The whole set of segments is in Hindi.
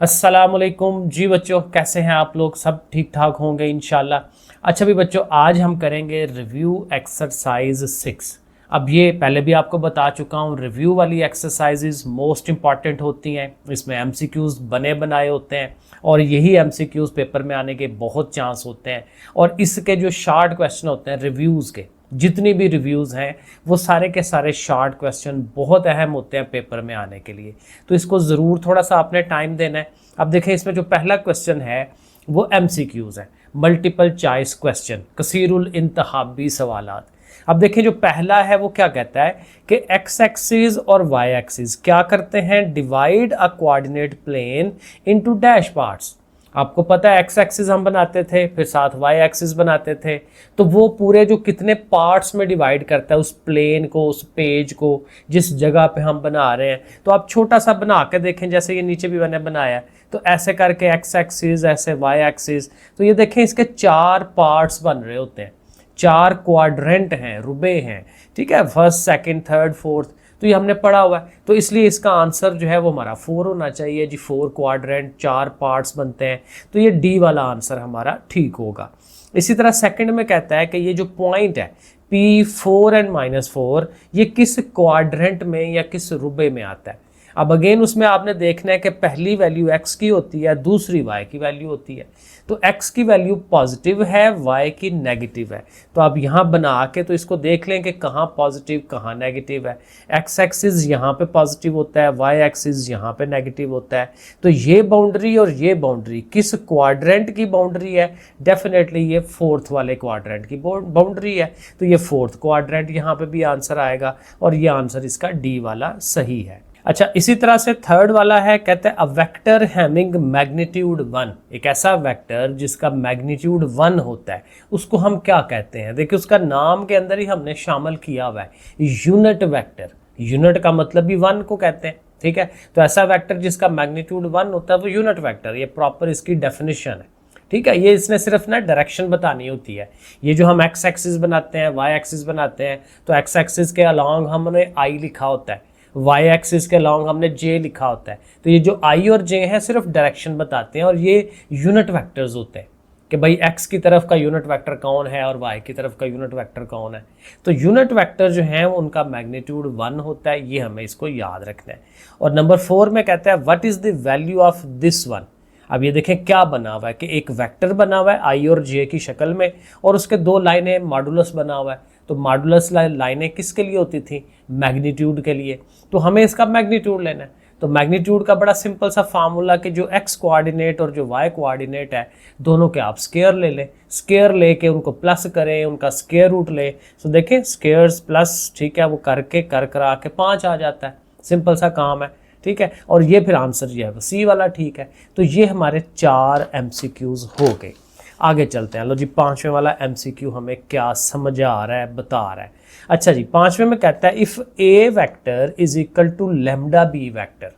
अस्सलामुअलैकुम जी बच्चों, कैसे हैं आप लोग? सब ठीक ठाक होंगे इंशाल्लाह। अच्छा भी बच्चों, आज हम करेंगे रिव्यू एक्सरसाइज 6। अब ये पहले भी आपको बता चुका हूँ, रिव्यू वाली एक्सरसाइजेज मोस्ट इंपॉर्टेंट होती हैं। इसमें एमसीक्यूज बने बनाए होते हैं और यही एमसीक्यूज पेपर में आने के बहुत चांस होते हैं। और इसके जो शार्ट क्वेश्चन होते हैं रिव्यूज़ के, जितनी भी रिव्यूज़ हैं वो सारे के सारे शॉर्ट क्वेश्चन बहुत अहम होते हैं पेपर में आने के लिए। तो इसको ज़रूर थोड़ा सा आपने टाइम देना है। अब देखें, इसमें जो पहला क्वेश्चन है वो एमसीक्यूज़ है, मल्टीपल चॉइस क्वेश्चन, कसीरुल इंतखाबी सवालात। अब देखिए, जो पहला है वो क्या कहता है कि एक्स एक्सिस और वाई एक्सिस क्या करते हैं, divide a coordinate plane into dash parts. आपको पता है एक्स एक्सिस हम बनाते थे, फिर साथ वाई एक्सिस बनाते थे, तो वो पूरे जो कितने पार्ट्स में डिवाइड करता है उस प्लेन को, उस पेज को, जिस जगह पे हम बना रहे हैं। तो आप छोटा सा बना के देखें, जैसे ये नीचे भी मैंने बनाया है, तो ऐसे करके एक्स एक्सिस, ऐसे वाई एक्सिस, तो ये देखें इसके 4 पार्ट्स बन रहे होते हैं, 4 क्वाड्रेंट हैं, रुबे हैं, ठीक है, फर्स्ट सेकंड थर्ड फोर्थ। तो ये हमने पढ़ा हुआ है, तो इसलिए इसका आंसर जो है वो हमारा 4 होना चाहिए जी। 4 क्वाड्रेंट, 4 पार्ट्स बनते हैं, तो ये डी वाला आंसर हमारा ठीक होगा। इसी तरह सेकंड में कहता है कि ये जो पॉइंट है P4 एंड -4, ये किस क्वाड्रेंट में या किस रुबे में आता है। अब अगेन उसमें आपने देखना है कि पहली वैल्यू x की होती है, दूसरी y की वैल्यू होती है। तो x की वैल्यू पॉजिटिव है, y की नेगेटिव है। तो आप यहाँ बना के तो इसको देख लें कि कहाँ पॉजिटिव कहाँ नेगेटिव है। x एक्सिस यहाँ पे पॉजिटिव होता है, y एक्सिस यहाँ पे नेगेटिव होता है। तो ये बाउंड्री और ये बाउंड्री किस क्वाड्रेंट की बाउंड्री है? डेफिनेटली ये फोर्थ वाले क्वाड्रेंट की बाउंड्री है। तो ये फोर्थ क्वाड्रेंट यहाँ पे भी आंसर आएगा और ये आंसर इसका डी वाला सही है। अच्छा, इसी तरह से थर्ड वाला है, कहते हैं अ वेक्टर हैविंग मैग्नीट्यूड 1। एक ऐसा वेक्टर जिसका मैग्नीट्यूड 1 होता है, उसको हम क्या कहते हैं? देखिए, उसका नाम के अंदर ही हमने शामिल किया हुआ है यूनिट वेक्टर। यूनिट का मतलब भी 1 को कहते हैं, ठीक है। तो ऐसा वेक्टर जिसका मैग्नीट्यूड 1 होता है वो यूनिट वेक्टर, ये प्रॉपर इसकी डेफिनेशन है, ठीक है। ये इसने सिर्फ ना डायरेक्शन बतानी होती है। ये जो हम एक्स एक्सिस बनाते हैं, वाई एक्सिस बनाते हैं, तो एक्स एक्सिस के अलॉन्ग हमने आई लिखा होता है, वाई एक्सिस के लॉन्ग हमने जे लिखा होता है। तो ये जो आई और जे हैं सिर्फ डायरेक्शन बताते हैं और ये यूनिट वेक्टर्स होते हैं कि भाई एक्स की तरफ का यूनिट वेक्टर कौन है और वाई की तरफ का यूनिट वेक्टर कौन है। तो यूनिट वेक्टर जो है उनका मैग्नीट्यूड 1 होता है, ये हमें इसको याद रखना है। और नंबर 4 में कहता है what is the value of this one. अब ये देखें क्या बना हुआ है कि एक वेक्टर बना हुआ है आई और जे की शक्ल में और उसके 2 लाइनें मॉडुलस बना हुआ है। तो मॉडुलस लाइनें किसके लिए होती थी? मैग्नीट्यूड के लिए। तो हमें इसका मैग्नीट्यूड लेना है। तो मैग्नीट्यूड का बड़ा सिंपल सा फार्मूला कि जो एक्स कोऑर्डिनेट और जो वाई कोऑर्डिनेट है दोनों के आप स्क्वायर ले लें, स्क्वायर लेके उनको प्लस करें, उनका स्क्वायर रूट ले। तो देखें स्क्वायर्स प्लस, ठीक है, वो करके कर करा के 5 आ जाता है। सिंपल सा काम है, ठीक है। और ये फिर आंसर जो है वो सी वाला ठीक है। तो ये हमारे 4 एमसीक्यूज हो गए। आगे चलते हैं। लो जी, 5वें वाला एमसीक्यू हमें क्या समझ आ रहा है, बता रहा है। अच्छा जी, 5वें में कहता है if A vector is equal to lambda B vector.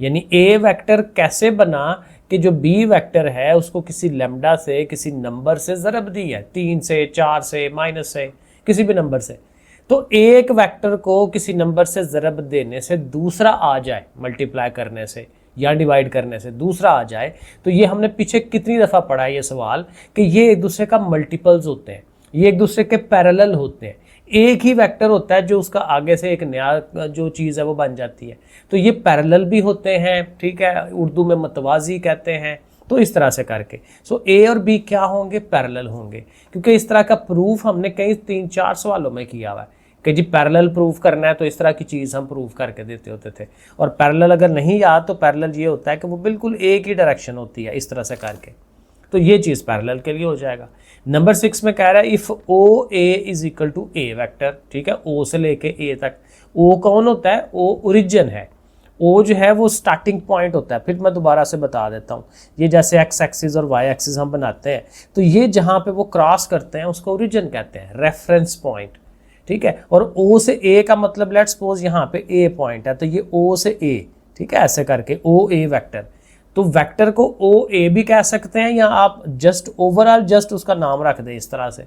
यानी ए वेक्टर कैसे बना कि जो बी वेक्टर है उसको किसी लैम्डा से, किसी नंबर से ज़रब दी है, 3 से, 4 से, माइनस से, किसी भी नंबर से। तो एक वेक्टर को किसी नंबर से ज़रब देने से दूसरा आ जाए, मल्टीप्लाई करने से या डिवाइड करने से दूसरा आ जाए। तो ये हमने पीछे कितनी दफ़ा पढ़ा है ये सवाल कि ये एक दूसरे का मल्टीपल्स होते हैं, ये एक दूसरे के पैरेलल होते हैं। एक ही वेक्टर होता है जो उसका आगे से एक नया जो चीज़ है वो बन जाती है। तो ये पैरेलल भी होते हैं, ठीक है, उर्दू में मतवाजी कहते हैं। तो इस तरह से करके सो ए और बी क्या होंगे? पैरेलल होंगे। क्योंकि इस तरह का प्रूफ हमने कई 3-4 सवालों में किया हुआ है कि जी पैरेलल प्रूफ करना है तो इस तरह की चीज़ हम प्रूफ करके देते होते थे। और पैरेलल अगर नहीं याद तो पैरेलल ये होता है कि वो बिल्कुल एक ही डायरेक्शन होती है, इस तरह से करके। तो ये चीज़ पैरेलल के लिए हो जाएगा। नंबर 6 में कह रहा है if O A is equal to A vector, ठीक है, ओ से लेके ए तक। ओ कौन होता है? ओ ओरिजिन है। ओ जो है वो स्टार्टिंग पॉइंट होता है। फिर मैं दोबारा से बता देता हूँ, ये जैसे एक्स एक्सिस और वाई एक्सिस हम बनाते हैं, तो ये जहाँ पे वो क्रॉस करते हैं उसको ओरिजिन कहते हैं, रेफरेंस पॉइंट, ठीक है। और ओ से ए का मतलब लेट्स सपोज यहाँ पे ए पॉइंट है, तो ये ओ से ए, ठीक है, ऐसे करके ओ ए वेक्टर। तो वेक्टर को ओ ए भी कह सकते हैं या आप जस्ट ओवरऑल जस्ट उसका नाम रख दें इस तरह से।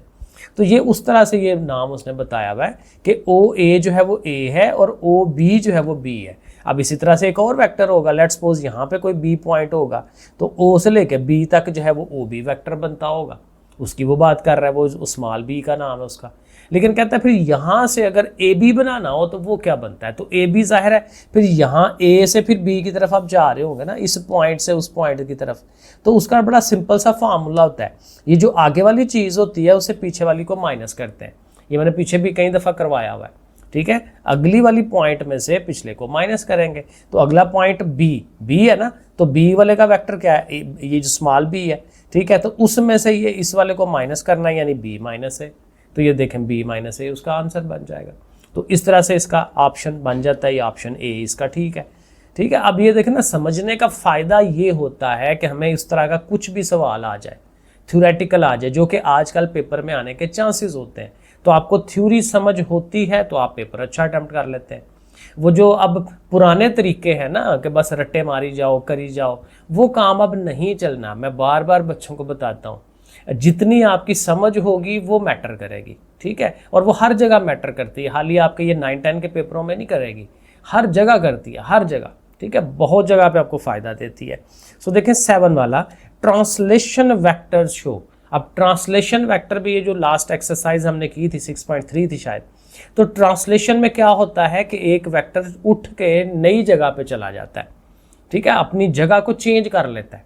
तो ये उस तरह से ये नाम उसने बताया हुआ है कि ओ ए जो है वो ए है और ओ बी जो है वो बी है। अब इसी तरह से एक और वेक्टर होगा, लेट्स सपोज यहाँ पे कोई बी पॉइंट होगा, तो ओ से लेके बी तक जो है वो ओ बी वेक्टर बनता होगा, उसकी वो बात कर रहा है, वो स्मॉल बी का नाम है उसका। लेकिन कहता है फिर यहाँ से अगर ए बी बनाना हो तो वो क्या बनता है, तो ए बी जाहिर है फिर यहाँ ए से फिर बी की तरफ आप जा रहे होंगे ना, इस पॉइंट से उस पॉइंट की तरफ, तो उसका बड़ा सिंपल सा फार्मूला होता है, ये जो आगे वाली चीज़ होती है उसे पीछे वाली को माइनस करते हैं। ये मैंने पीछे भी कई दफ़ा करवाया हुआ है, ठीक है। अगली वाली पॉइंट में से पिछले को माइनस करेंगे, तो अगला पॉइंट बी है ना, तो बी वाले का वेक्टर क्या है, ये जो स्मॉल बी है, ठीक है। तो उसमें से ये इस वाले को माइनस करना है, यानी बी माइनस है, तो ये देखें बी माइनस है, उसका आंसर बन जाएगा। तो इस तरह से इसका ऑप्शन बन जाता है, ये ऑप्शन ए इसका ठीक है, ठीक है। अब ये देखें ना, समझने का फ़ायदा ये होता है कि हमें इस तरह का कुछ भी सवाल आ जाए, थ्योरेटिकल आ जाए, जो कि आजकल पेपर में आने के चांसेस होते हैं, तो आपको थ्योरी समझ होती है तो आप पेपर अच्छा अटेम्प्ट कर लेते हैं। वो जो अब पुराने तरीके हैं ना कि बस रट्टे मारी जाओ करी जाओ, वो काम अब नहीं चलना। मैं बार बार बच्चों को बताता हूँ, जितनी आपकी समझ होगी वो मैटर करेगी, ठीक है। और वो हर जगह मैटर करती है, हाल ही आपके ये 9-10 के पेपरों में नहीं करेगी, हर जगह करती है, हर जगह, ठीक है, बहुत जगह पे आपको फ़ायदा देती है। सो देखें 7 वाला, ट्रांसलेशन वेक्टर शो। अब ट्रांसलेशन वेक्टर भी, ये जो लास्ट एक्सरसाइज हमने की थी 6.3 थी शायद, तो ट्रांसलेशन में क्या होता है कि एक वेक्टर उठ के नई जगह पे चला जाता है, ठीक है, अपनी जगह को चेंज कर लेता है,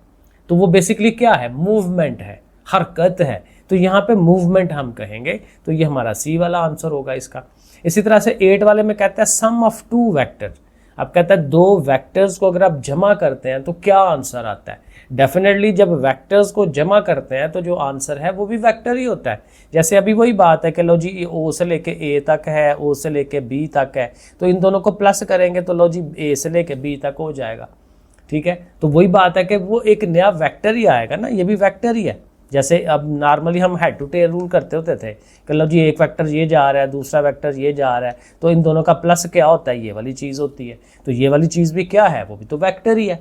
तो वो बेसिकली क्या है, मूवमेंट है, हरकत है, तो यहाँ पे मूवमेंट हम कहेंगे, तो ये हमारा सी वाला आंसर होगा इसका। इसी तरह से 8 वाले में कहता है सम ऑफ 2 वेक्टर। अब कहता है 2 वेक्टर्स को अगर आप जमा करते हैं तो क्या आंसर आता है। डेफिनेटली जब वेक्टर्स को जमा करते हैं तो जो आंसर है वो भी वेक्टर ही होता है। जैसे अभी वही बात है कि लो जी ओ से लेके ए तक है, ओ से लेके बी तक है, तो इन दोनों को प्लस करेंगे तो लो जी ए से लेके बी तक हो जाएगा, ठीक है। तो वही बात है कि वो एक नया वेक्टर ही आएगा ना, ये भी वेक्टर ही है। जैसे अब नॉर्मली हम हेड टू टेल रूल करते होते थे कि लो जी एक वेक्टर ये जा रहा है, दूसरा वेक्टर ये जा रहा है, तो इन दोनों का प्लस क्या होता है, ये वाली चीज़ होती है। तो ये वाली चीज़ भी क्या है, वो भी तो वेक्टर ही है,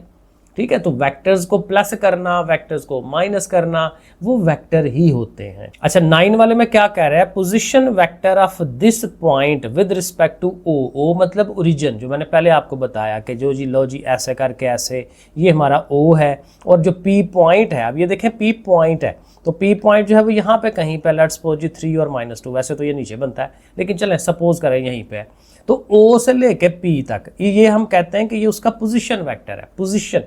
ठीक है। तो वेक्टर्स को प्लस करना, वेक्टर्स को माइनस करना, वो वेक्टर ही होते हैं। अच्छा 9 वाले में क्या कह रहा है, position vector of this point with respect to O. O मतलब ओरिजिन, जो मैंने पहले आपको बताया कि जो जी लो जी ऐसे करके ऐसे, ये हमारा ओ है, और जो पी पॉइंट है, अब ये देखें पी पॉइंट है, तो पी पॉइंट जो है वो यहाँ पे कहीं पे, लेट्स सपोज जी 3 और -2, वैसे तो ये नीचे बनता है, लेकिन चलें सपोज करें यहीं पे है, तो ओ से लेके पी तक ये हम कहते हैं कि ये उसका पोजीशन वेक्टर है। पोजीशन,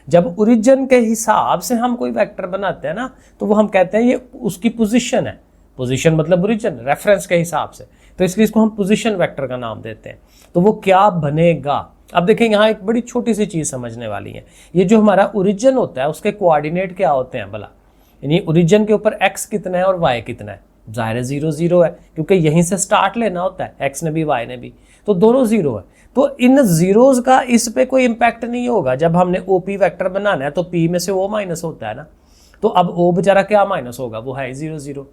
जब ओरिजिन के हिसाब से हम कोई वेक्टर बनाते हैं ना, तो वो हम कहते हैं ये उसकी पोजीशन है। पोजीशन मतलब ओरिजिन, रेफरेंस के हिसाब से, तो इसलिए इसको हम पोजीशन वेक्टर का नाम देते हैं। तो वो क्या बनेगा, अब देखें यहाँ एक बड़ी छोटी सी चीज़ समझने वाली है। ये जो हमारा ओरिजिन होता है उसके कोऑर्डिनेट क्या होते हैं भला, यानी ओरिजिन के ऊपर x कितना है और y कितना है, जाहिर है 0 0 है, क्योंकि यहीं से स्टार्ट लेना होता है, x ने भी y ने भी, तो दोनों 0 है। तो इन जीरोस का इस पे कोई इम्पैक्ट नहीं होगा। जब हमने OP वेक्टर बनाना है तो P में से O माइनस होता है ना, तो अब O बेचारा क्या माइनस होगा, वो है 0 0।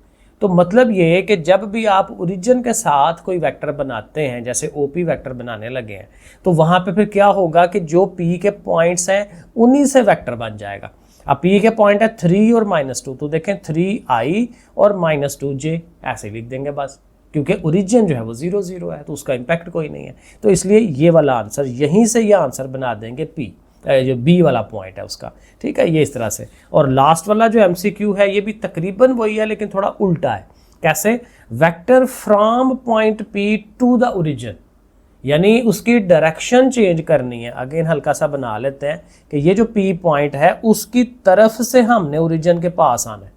तो मतलब ये है कि जब भी आप ओरिजिन के साथ कोई वेक्टर बनाते हैं, जैसे OP वेक्टर बनाने लगे हैं, तो वहाँ पे फिर क्या होगा कि जो P के पॉइंट्स हैं उन्हीं से वेक्टर बन जाएगा। अब P के पॉइंट है 3 और -2, तो देखें 3i और -2j, ऐसे लिख देंगे बस, क्योंकि ओरिजिन जो है वो 0 0 है, तो उसका इम्पैक्ट कोई नहीं है। तो इसलिए ये वाला आंसर, यहीं से ये आंसर बना देंगे P, जो B वाला पॉइंट है उसका, ठीक है, ये इस तरह से। और लास्ट वाला जो MCQ है ये भी तकरीबन वही है, लेकिन थोड़ा उल्टा है। कैसे, vector from point P to the origin, यानी उसकी डायरेक्शन चेंज करनी है। अगेन हल्का सा बना लेते हैं कि ये जो P पॉइंट है उसकी तरफ से हमने ओरिजिन के पास आना है।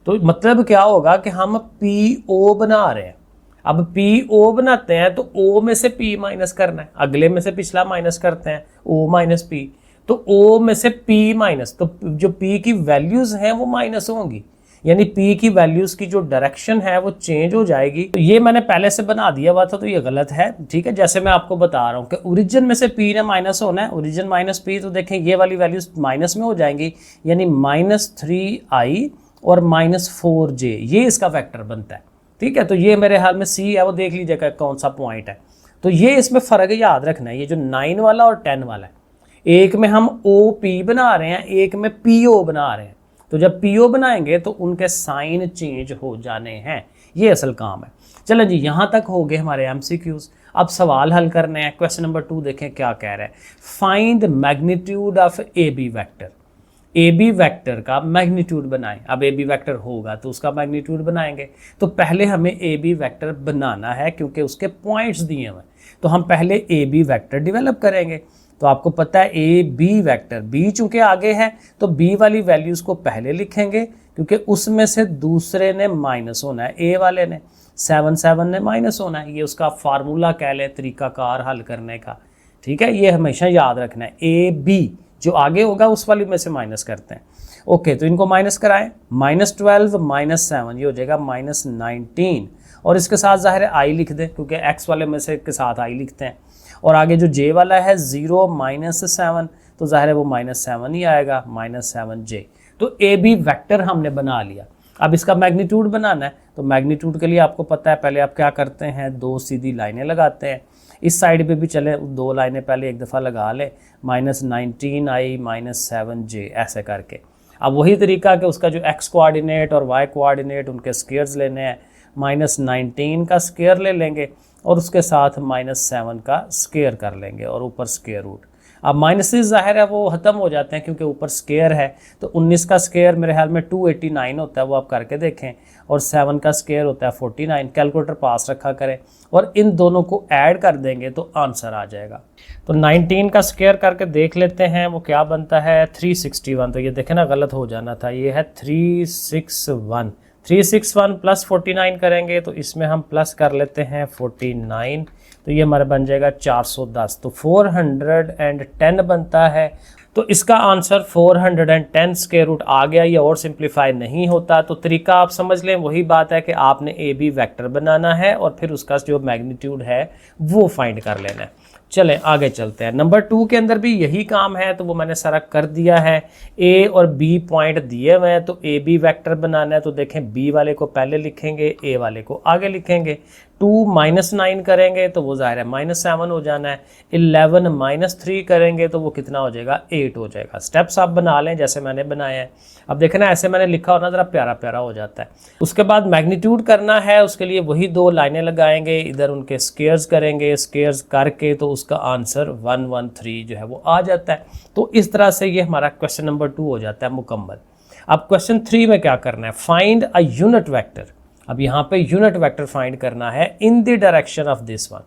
तो मतलब क्या होगा कि हम PO बना रहे हैं। अब PO बनाते हैं तो O में से P माइनस करना है, अगले में से पिछला माइनस करते हैं O माइनस P, तो O में से P माइनस, तो जो P की वैल्यूज हैं वो माइनस होंगी, यानी P की वैल्यूज की जो डायरेक्शन है वो चेंज हो जाएगी। तो ये मैंने पहले से बना दिया हुआ था, तो ये गलत है, ठीक है। जैसे मैं आपको बता रहा हूँ कि ओरिजिन में से P ने माइनस होना है, ओरिजिन माइनस P, तो देखें ये वाली वैल्यूज माइनस में हो जाएंगी, यानी -3i और -4j, ये इसका वेक्टर बनता है, ठीक है। तो ये मेरे हाल में C है, वो देख लीजिएगा कौन सा पॉइंट है। तो ये इसमें फ़र्क याद रखना है, ये जो 9 वाला और 10 वाला है, एक में हम OP बना रहे हैं, एक में PO बना रहे हैं। तो जब PO बनाएंगे तो उनके साइन चेंज हो जाने हैं, ये असल काम है। चलो जी, यहाँ तक हो गए हमारे MCQs। अब सवाल हल करने हैं। क्वेश्चन नंबर 2 देखें क्या कह रहा है, find magnitude of A B vector. A B vector का मैग्नीट्यूड बनाएं। अब ए बी वैक्टर होगा तो उसका मैग्नीट्यूड बनाएंगे। तो पहले हमें ए बी वैक्टर बनाना है क्योंकि उसके पॉइंट्स दिए हुए हैं, तो हम पहले ए बी वैक्टर डेवलप करेंगे। तो आपको पता है ए बी वैक्टर, बी चूंकि आगे है तो बी वाली वैल्यूज़ को पहले लिखेंगे क्योंकि उसमें से दूसरे ने माइनस होना है, ए वाले ने 7 7 ने माइनस होना है। ये उसका फार्मूला कह लें, तरीकाकार हल करने का, ठीक है। ये हमेशा याद रखना है, ए बी जो आगे होगा उस वाली में से माइनस करते हैं। ओके, तो इनको माइनस कराएं, -12 -7 ये हो जाएगा -19, और इसके साथ ज़ाहिर है आई लिख दें क्योंकि एक्स वाले में से के साथ आई लिखते हैं। और आगे जो जे वाला है 0 -7 तो ज़ाहिर है वो -7 ही आएगा, -7j। तो ए बी वैक्टर हमने बना लिया। अब इसका मैग्नीट्यूड बनाना है, तो मैग्नीट्यूड के लिए आपको पता है पहले आप क्या करते हैं, 2 सीधी लाइनें लगाते हैं। इस साइड पे भी चले 2 लाइनें पहले एक दफ़ा लगा लें, -19i -7j ऐसे करके। अब वही तरीका कि उसका जो x कोऑर्डिनेट और y कोऑर्डिनेट उनके स्क्वायर्स लेने हैं, -19 का स्क्वायर ले लेंगे और उसके साथ -7 का स्क्वायर कर लेंगे और ऊपर स्क्वायर रूट। अब माइनसेस ज़ाहिर है वो ख़त्म हो जाते हैं क्योंकि ऊपर स्क्वायर है, तो 19 का स्क्वायर मेरे ख्याल में 289 होता है, वो आप करके देखें, और 7 का स्क्वायर होता है 49। कैलकुलेटर पास रखा करें और इन दोनों को ऐड कर देंगे तो आंसर आ जाएगा। तो 19 का स्क्वायर करके देख लेते हैं वो क्या बनता है, 361। तो ये देखें ना, गलत हो जाना था, ये है 361 प्लस 49 करेंगे तो इसमें हम प्लस कर लेते हैं 49, तो ये हमारा बन जाएगा 410। तो 410 बनता है। तो इसका आंसर 410 स्क्वायर रूट आ गया। ये और सिंप्लीफाई नहीं होता। तो तरीका आप समझ लें, वही बात है कि आपने ए बी वेक्टर बनाना है और फिर उसका जो मैग्नीट्यूड है वो फाइंड कर लेना है। चलें आगे चलते हैं। नंबर 2 के अंदर भी यही काम है, तो वो मैंने सारा कर दिया है। ए और बी पॉइंट दिए हुए हैं तो ए बी वैक्टर बनाना है। तो देखें, बी वाले को पहले लिखेंगे, ए वाले को आगे लिखेंगे। 2 -9 करेंगे तो वो ज़ाहिर है -7 हो जाना है। 11 -3 करेंगे तो वो कितना हो जाएगा, 8 हो जाएगा। स्टेप्स आप बना लें जैसे मैंने बनाया है। अब देखें ना, ऐसे मैंने लिखा होना ज़रा प्यारा प्यारा हो जाता है। उसके बाद मैग्नीट्यूड करना है, उसके लिए वही 2 लाइनें लगाएंगे, इधर उनके स्क्वायर्स करेंगे, स्क्वायर्स करके तो उसका आंसर 113 जो है वो आ जाता है। तो इस तरह से ये हमारा क्वेश्चन नंबर 2 हो जाता है मुकम्मल। अब क्वेश्चन 3 में क्या करना है, फाइंड अ यूनिट वेक्टर। अब यहाँ पे यूनिट वेक्टर फाइंड करना है in the direction of this one,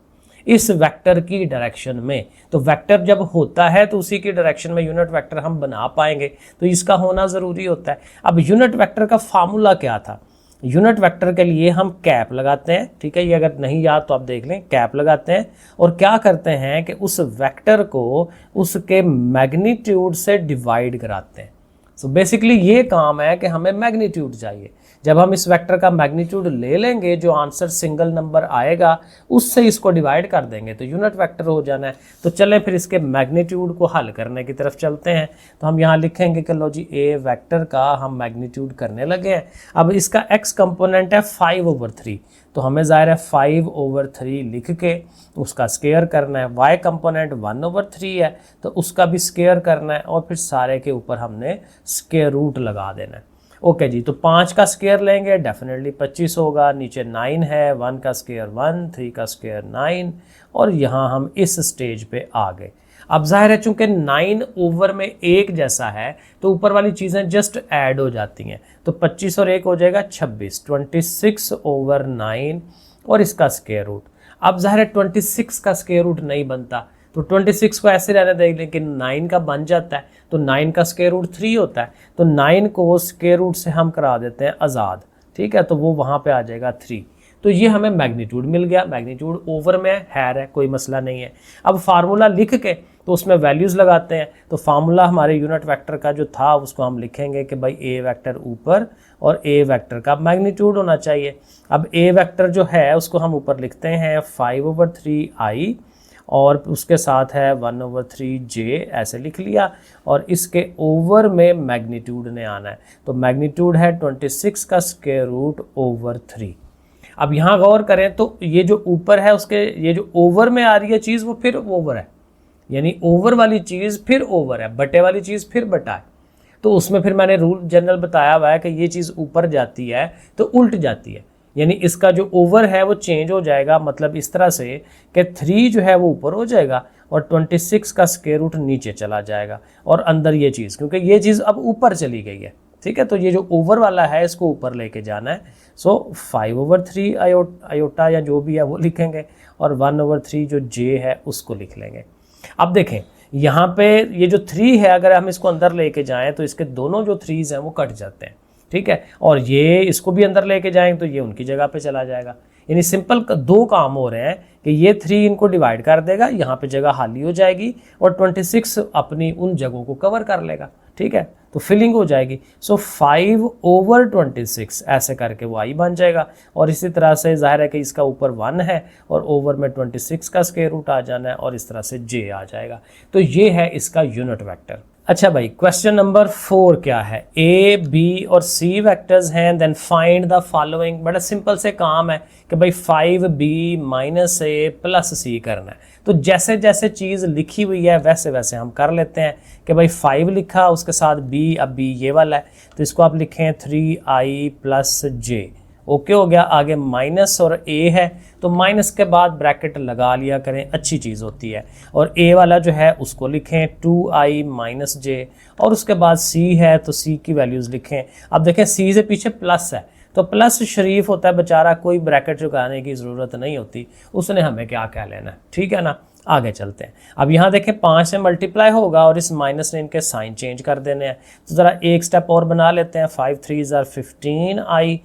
इस वेक्टर की डायरेक्शन में। तो वेक्टर जब होता है तो उसी की डायरेक्शन में यूनिट वेक्टर हम बना पाएंगे, तो इसका होना ज़रूरी होता है। अब यूनिट वेक्टर का फार्मूला क्या था, यूनिट वेक्टर के लिए हम कैप लगाते हैं, ठीक है। ये अगर नहीं याद तो आप देख लें, कैप लगाते हैं और क्या करते हैं कि उस वेक्टर को उसके मैग्नीट्यूड से डिवाइड कराते हैं। सो बेसिकली ये काम है कि हमें मैग्नीट्यूड चाहिए। जब हम इस वेक्टर का मैग्नीट्यूड ले लेंगे, जो आंसर सिंगल नंबर आएगा उससे इसको डिवाइड कर देंगे तो यूनिट वेक्टर हो जाना है। तो चलें फिर इसके मैग्नीट्यूड को हल करने की तरफ चलते हैं। तो हम यहाँ लिखेंगे कि लो जी, ए वेक्टर का हम मैग्नीट्यूड करने लगे हैं। अब इसका एक्स कंपोनेंट है 5/3, तो हमें ज़ाहिर है 5/3 लिख के उसका स्क्वायर करना है। y कंपोनेंट 1/3 है तो उसका भी स्क्वायर करना है और फिर सारे के ऊपर हमने स्क्वायर रूट लगा देना है। ओके जी, तो 5 का स्क्वायर लेंगे, डेफिनेटली 25 होगा। नीचे 9 है, 1 का स्क्वायर 1, 3 का स्क्वायर 9, और यहाँ हम इस स्टेज पे आ गए। अब जाहिर है चूंकि 9 ओवर में 1 जैसा है तो ऊपर वाली चीज़ें जस्ट ऐड हो जाती हैं, तो 25 और 1 हो जाएगा 26, 26/9 और इसका स्क्वायर रूट। अब ज़ाहिर है 26 का स्क्वायर रूट नहीं बनता, तो 26 को ऐसे रहने देंगे, लेकिन 9 का बन जाता है। तो 9 का स्क्वायर रूट 3 होता है, तो 9 को स्क्वायर रूट से हम करा देते हैं आज़ाद, ठीक है, तो वो वहाँ पे आ जाएगा 3। तो ये हमें मैग्नीट्यूड मिल गया। मैग्नीट्यूड ओवर में है, कोई मसला नहीं है। अब फार्मूला लिख के तो उसमें वैल्यूज़ लगाते हैं। तो फार्मूला हमारे यूनिट वेक्टर का जो था उसको हम लिखेंगे कि भाई ए वेक्टर ऊपर और ए वेक्टर का मैग्नीट्यूड होना चाहिए। अब ए वेक्टर जो है उसको हम ऊपर लिखते हैं 5/3i और उसके साथ है 1/3j, ऐसे लिख लिया, और इसके ओवर में मैग्नीट्यूड ने आना है। तो मैग्नीट्यूड है 26 का स्क्वायर रूट ओवर 3। अब यहाँ गौर करें तो ये जो ऊपर है उसके, ये जो ओवर में आ रही है चीज़ वो फिर ओवर है, यानी ओवर वाली चीज़ फिर ओवर है, बटे वाली चीज़ फिर बटा है। तो उसमें फिर मैंने रूल जनरल बताया हुआ है कि ये चीज़ ऊपर जाती है तो उल्ट जाती है, यानी इसका जो ओवर है वो चेंज हो जाएगा, मतलब इस तरह से कि 3 जो है वो ऊपर हो जाएगा और 26 का स्क्वायर रूट नीचे चला जाएगा और अंदर ये चीज़, क्योंकि ये चीज़ अब ऊपर चली गई है, ठीक है। तो ये जो ओवर वाला है इसको ऊपर लेके जाना है। सो 5/3 आयोटा या जो भी है वो लिखेंगे और 1/3 जो जे है उसको लिख लेंगे। अब देखें यहाँ पे ये जो 3 है अगर हम इसको अंदर लेके जाएं तो इसके दोनों जो 3s हैं वो कट जाते हैं, ठीक है। और ये इसको भी अंदर लेके जाएंगे तो ये उनकी जगह पे चला जाएगा। यानी सिंपल 2 काम हो रहे हैं कि ये 3 इनको डिवाइड कर देगा, यहाँ पे जगह खाली हो जाएगी और 26 अपनी उन जगहों को कवर कर लेगा, ठीक है। तो फिलिंग हो जाएगी। सो 5/26 ऐसे करके वो आई बन जाएगा। और इसी तरह से जाहिर है कि इसका ऊपर 1 है और ओवर में 26 का स्क्वायर रूट आ जाना है और इस तरह से जे आ जाएगा। तो ये है इसका यूनिट वेक्टर। अच्छा भाई, क्वेश्चन नंबर 4 क्या है? ए, बी और सी वेक्टर्स हैं, देन फाइंड द फॉलोइंग। बड़ा सिंपल से काम है कि भाई 5b - a + c करना है। तो जैसे जैसे चीज़ लिखी हुई है वैसे वैसे हम कर लेते हैं कि भाई 5 लिखा, उसके साथ b, अब b ये वाला है तो इसको आप लिखें 3i + j, ओके हो गया। आगे माइनस और a है तो माइनस के बाद ब्रैकेट लगा लिया करें, अच्छी चीज़ होती है। और a वाला जो है उसको लिखें 2i - j और उसके बाद c है तो c की वैल्यूज़ लिखें। अब देखें c से पीछे प्लस है तो प्लस शरीफ होता है बेचारा, कोई ब्रैकेट चुकाने की ज़रूरत नहीं होती, उसने हमें क्या कह लेना है, ठीक है ना। आगे चलते हैं। अब यहाँ देखें 5 से मल्टीप्लाई होगा और इस माइनस ने इनके साइन चेंज कर देने हैं। तो ज़रा एक स्टेप और बना लेते हैं। 5 3s are 15i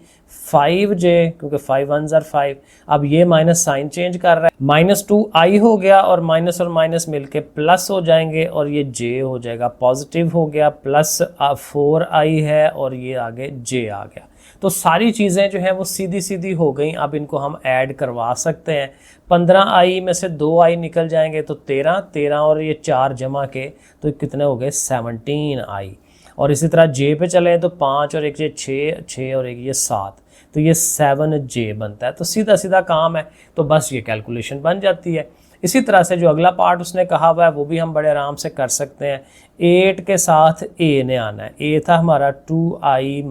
5j, क्योंकि 5 1s are 5। अब ये माइनस साइन चेंज कर रहा है, -2i हो गया और माइनस मिलके प्लस हो जाएंगे और ये j हो जाएगा, पॉजिटिव हो गया, प्लस 4i है और ये आगे j आ गया। तो सारी चीज़ें जो हैं वो सीधी सीधी हो गई। अब इनको हम ऐड करवा सकते हैं। 15i में से 2i निकल जाएंगे तो 13 और ये 4 जमा के तो कितने हो गए 17i। और इसी तरह j पे चले तो 5 और एक ये 6 और एक ये 7, तो ये 7j बनता है। तो सीधा सीधा काम है, तो बस ये कैलकुलेशन बन जाती है। इसी तरह से जो अगला पार्ट उसने कहा हुआ है वो भी हम बड़े आराम से कर सकते हैं। 8 के साथ a ने आना है। a था हमारा 2i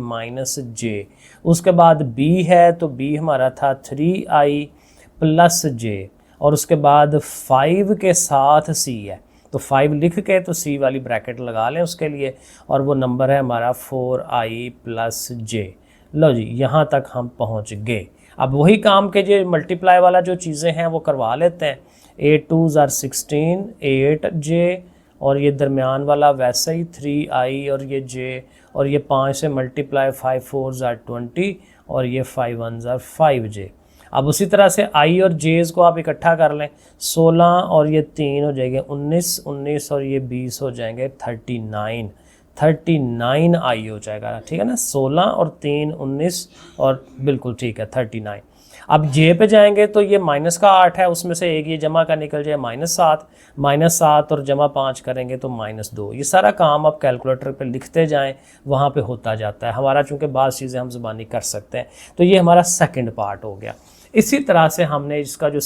- j, उसके बाद b है तो b हमारा था 3i + j और उसके बाद 5 के साथ c है तो 5 लिख के तो c वाली ब्रैकेट लगा लें उसके लिए और वो नंबर है हमारा 4i + j। लो जी, यहाँ तक हम पहुँच गए। अब वही काम के जो मल्टीप्लाई वाला जो चीज़ें हैं वो करवा लेते हैं। 8 2s are 16 8j और ये दरमियान वाला वैसे ही 3i और ये j और ये 5 से मल्टीप्लाई 5 4s are 20 और ये 5 1s are 5j। अब उसी तरह से i और j's को आप इकट्ठा कर लें। 16 और ये 3 हो जाएंगे 19 और ये 20 हो जाएंगे 39i हो जाएगा, ठीक है ना। 16 और 3 19 और बिल्कुल ठीक है 39। अब j पे जाएंगे तो ये माइनस का 8 है, उसमें से एक ये जमा का निकल जाए -7 और जमा 5 करेंगे तो -2। ये सारा काम आप कैलकुलेटर पे लिखते जाएं, वहाँ पे होता जाता है हमारा, चूँकि बाज़ चीज़ें हम ज़बानी कर सकते हैं। तो ये हमारा सेकंड पार्ट हो गया। इसी तरह से हमने इसका जो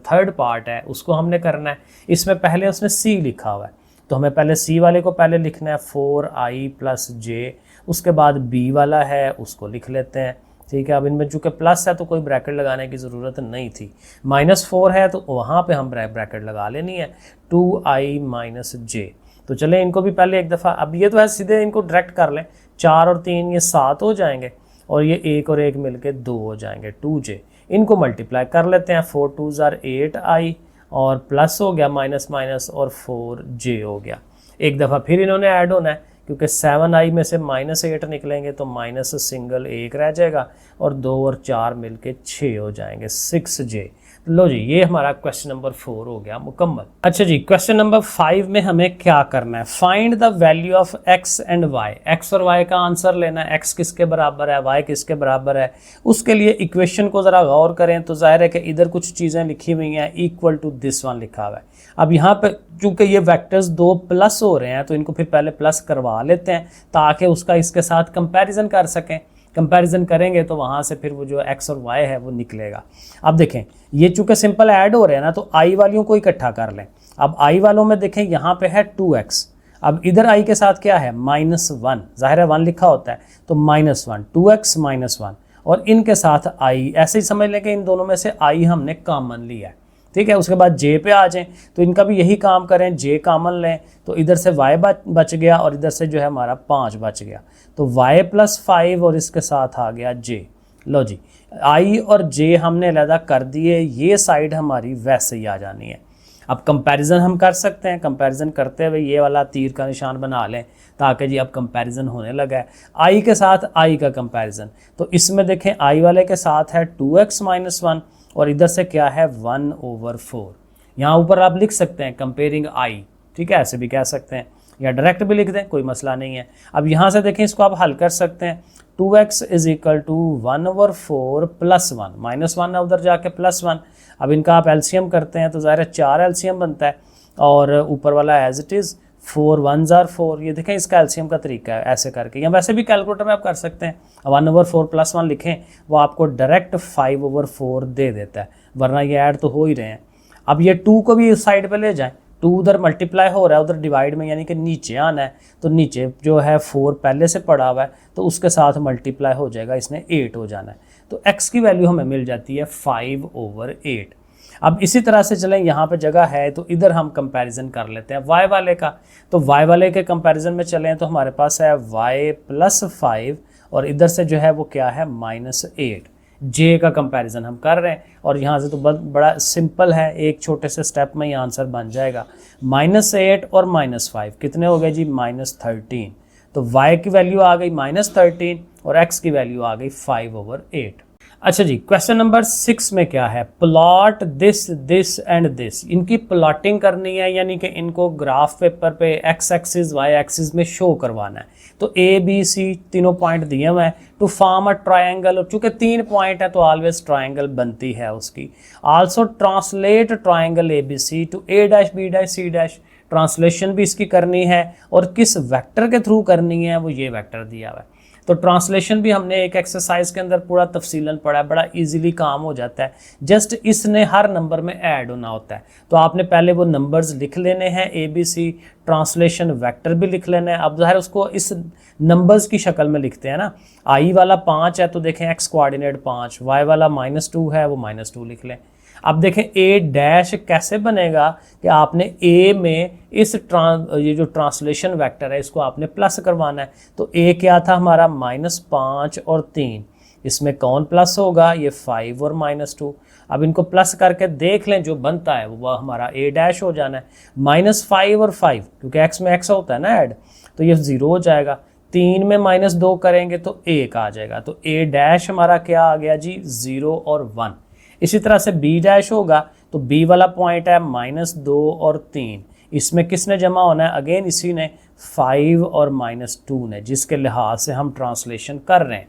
थर्ड पार्ट है उसको हमने करना है। इसमें पहले उसने c लिखा हुआ है तो हमें पहले c वाले को पहले लिखना है 4i + j, उसके बाद b वाला है उसको लिख लेते हैं, ठीक है। अब इनमें चूँकि प्लस है तो कोई ब्रैकेट लगाने की ज़रूरत नहीं थी। -4 है तो वहाँ पे हम ब्रैकेट लगा लेनी है 2i - j। तो चलें इनको भी पहले एक दफ़ा, अब ये तो है सीधे इनको डायरेक्ट कर लें। 4 और 3 ये 7 हो जाएंगे और ये 1 और 1 मिलके 2 हो जाएंगे 2j। इनको मल्टीप्लाई कर लेते हैं। 4 2s are 8i और प्लस हो गया माइनस और 4j हो गया। एक दफ़ा फिर इन्होंने ऐड होना है क्योंकि 7i में से -8 निकलेंगे तो माइनस सिंगल 1 रह जाएगा और 2 और 4 मिलके 6 हो जाएंगे 6j। लो जी, ये हमारा क्वेश्चन नंबर 4 हो गया मुकम्मल। अच्छा जी, क्वेश्चन नंबर 5 में हमें क्या करना है? Find the value of x and y। x और y का आंसर लेना है। x किसके बराबर है, y किसके बराबर है। उसके लिए इक्वेशन को ज़रा गौर करें तो जाहिर है कि इधर कुछ चीज़ें लिखी हुई हैं, इक्वल टू दिस वन लिखा हुआ है। अब यहाँ पर चूँकि ये वेक्टर्स 2 प्लस हो रहे हैं तो इनको फिर पहले प्लस करवा लेते हैं ताकि उसका इसके साथ कंपैरिजन कर सकें। कंपैरिजन करेंगे तो वहाँ से फिर वो जो x और y है वो निकलेगा। अब देखें ये चूँकि सिंपल ऐड हो रहे हैं ना तो i वालियों को इकट्ठा कर लें। अब i वालों में देखें यहाँ पे है 2x, अब इधर i के साथ क्या है -1, ज़ाहिर है 1 लिखा होता है तो -1 2x -1 और इनके साथ आई, ऐसे ही समझ लें कि इन दोनों में से आई हमने कॉमन लिया है, ठीक है। उसके बाद जे पे आ जाएं तो इनका भी यही काम करें, जे कॉमन लें तो इधर से y बच गया और इधर से जो है हमारा 5 बच गया, तो y + 5 और इसके साथ आ गया j। लो जी, i और j हमने अलहदा कर दिए, ये साइड हमारी वैसे ही आ जानी है। अब कंपैरिजन हम कर सकते हैं, कंपैरिजन करते हुए ये वाला तीर का निशान बना लें ताकि जी अब कंपैरिजन होने लगा है। i के साथ i का कंपैरिजन, तो इसमें देखें i वाले के साथ है 2x - 1 और इधर से क्या है 1/4। यहाँ ऊपर आप लिख सकते हैं कंपेयरिंग i, ठीक है, ऐसे भी कह सकते हैं या डायरेक्ट भी लिख दें, कोई मसला नहीं है। अब यहाँ से देखें, इसको आप हल कर सकते हैं। 2x = 1/4 + 1 -1 है उधर जाके +1। अब इनका आप एलसीएम करते हैं तो ज़ाहिर है 4 एलसीएम बनता है और ऊपर वाला as it is 4 1s are 4। ये देखें इसका एलसीएम का तरीका है ऐसे करके, या वैसे भी कैलकुलेटर में आप कर सकते हैं। 1/4 + 1 लिखें, वो आपको डायरेक्ट 5/4 दे देता है, वरना ये ऐड तो हो ही रहे हैं। अब ये 2 को भी इस साइड पे ले जाएं, 2 उधर मल्टीप्लाई हो रहा है, उधर डिवाइड में यानी कि नीचे आना है, तो नीचे जो है 4 पहले से पड़ा हुआ है तो उसके साथ मल्टीप्लाई हो जाएगा, इसने 8 हो जाना है। तो x की वैल्यू हमें मिल जाती है 5/8। अब इसी तरह से चलें, यहाँ पे जगह है तो इधर हम कंपैरिजन कर लेते हैं y वाले का। तो y वाले के कंपैरिजन में चलें तो हमारे पास है y + 5 और इधर से जो है वो क्या है -8। j का कंपैरिजन हम कर रहे हैं और यहाँ से तो बड़ा सिंपल है, एक छोटे से स्टेप में ही आंसर बन जाएगा। -8 और -5 कितने हो गए जी -13। तो y की वैल्यू आ गई -13 और x की वैल्यू आ गई 5/8। अच्छा जी, क्वेश्चन नंबर 6 में क्या है, plot this this and this. इनकी प्लॉटिंग करनी है, यानी कि इनको ग्राफ पेपर पे x एक्सिस y एक्सिस में शो करवाना है। तो a b c तीनों पॉइंट दिए हुए हैं टू फॉर्म अ ट्रायंगल, और चूंकि 3 पॉइंट है तो ऑलवेज ट्रायंगल बनती है उसकी। Also translate triangle ABC to a' b' c'। Translation भी इसकी करनी है और किस वेक्टर के थ्रू करनी है, वो ये वेक्टर दिया हुआ है। तो ट्रांसलेशन भी हमने एक एक्सरसाइज के अंदर पूरा तफसीलन पढ़ा है, बड़ा इजीली काम हो जाता है, जस्ट इसने हर नंबर में ऐड होना होता है। तो आपने पहले वो नंबर्स लिख लेने हैं ABC, ट्रांसलेशन वेक्टर भी लिख लेना है। अब ज़ाहिर उसको इस नंबर्स की शक्ल में लिखते हैं ना, i वाला 5 है तो देखें x कोऑर्डिनेट 5, y वाला -2 है वो -2 लिख लें। अब देखें a' कैसे बनेगा कि आपने a में इस ये जो ट्रांसलेशन वेक्टर है इसको आपने प्लस करवाना है। तो a क्या था हमारा -5 और 3, इसमें कौन प्लस होगा, ये 5 और -2। अब इनको प्लस करके देख लें, जो बनता है वो हमारा a' हो जाना है। -5 और 5 क्योंकि x में x होता है ना ऐड, तो ये 0 हो जाएगा। 3 में -2 करेंगे तो 1 आ जाएगा। तो a' हमारा क्या आ गया जी 0 और 1। इसी तरह से b' होगा तो b वाला पॉइंट है -2 और 3, इसमें किसने जमा होना है, अगेन इसी ने 5 और -2 ने, जिसके लिहाज से हम ट्रांसलेशन कर रहे हैं।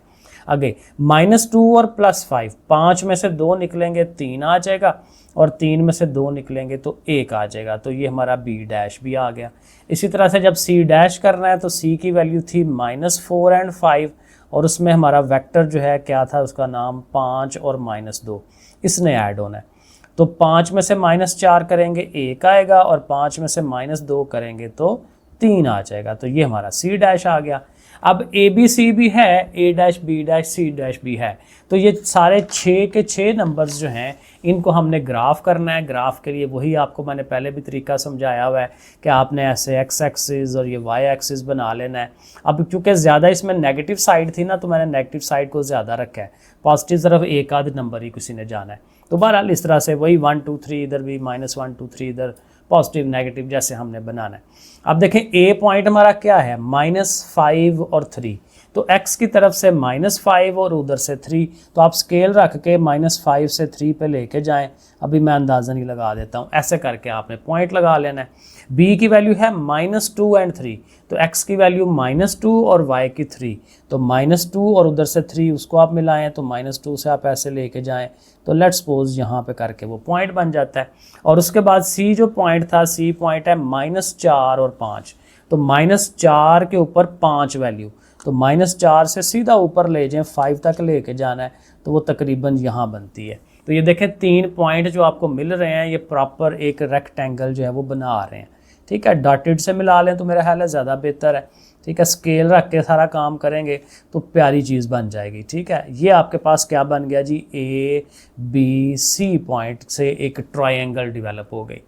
आगे -2 और +5, 5 में से 2 निकलेंगे 3 आ जाएगा और 3 में से 2 निकलेंगे तो 1 आ जाएगा। तो ये हमारा b' भी आ गया। इसी तरह से जब c' करना है तो c की वैल्यू थी -4 और 5 और उसमें हमारा वेक्टर जो है क्या था, उसका नाम 5 और -2, इसने ऐड होना है। तो 5 में से -4 करेंगे 1 आएगा और 5 में से -2 करेंगे तो 3 आ जाएगा। तो ये हमारा c' आ गया। अब ABC भी है, a' b' c' भी है। तो ये सारे 6 के 6 नंबर्स जो हैं इनको हमने ग्राफ करना है। ग्राफ के लिए वही आपको मैंने पहले भी तरीका समझाया हुआ है कि आपने ऐसे x एक्सिस और ये y एक्सिस बना लेना है। अब क्योंकि ज़्यादा इसमें नेगेटिव साइड थी ना तो मैंने नेगेटिव साइड को ज़्यादा रखा है, पॉजिटिव तरफ एक आध नंबर ही किसी ने जाना है। तो बहरहाल इस तरह से वही 1 2 3 इधर भी -1 2 3 इधर, पॉजिटिव नेगेटिव जैसे हमने बनाना है। अब देखें a पॉइंट हमारा क्या है -5 और 3, तो x की तरफ से -5 और उधर से 3, तो आप स्केल रख के -5 से 3 पे लेके जाएं। अभी मैं अंदाज़ा नहीं लगा देता हूँ, ऐसे करके आपने पॉइंट लगा लेना है। b की वैल्यू है -2 और 3, तो x की वैल्यू -2 और y की 3, तो -2 और उधर से 3 उसको आप मिलाएं तो -2 से आप ऐसे लेके जाएं। तो लेट्स सपोज यहाँ पे करके वो पॉइंट बन जाता है। और उसके बाद c जो पॉइंट था, c पॉइंट है -4 और 5, तो -4 के ऊपर 5 वैल्यू, तो -4 से सीधा ऊपर ले जाएं 5 तक लेके जाना है, तो वो तकरीबन यहाँ बनती है। तो ये देखें 3 पॉइंट जो आपको मिल रहे हैं ये प्रॉपर एक रेक्टेंगल जो है वो बना रहे हैं। ठीक है, डॉटेड से मिला लें तो मेरा ख्याल है ज़्यादा बेहतर है। ठीक है, स्केल रख के सारा काम करेंगे तो प्यारी चीज़ बन जाएगी। ठीक है, ये आपके पास क्या बन गया जी, ए बी सी पॉइंट से एक ट्रायंगल डेवलप हो गई।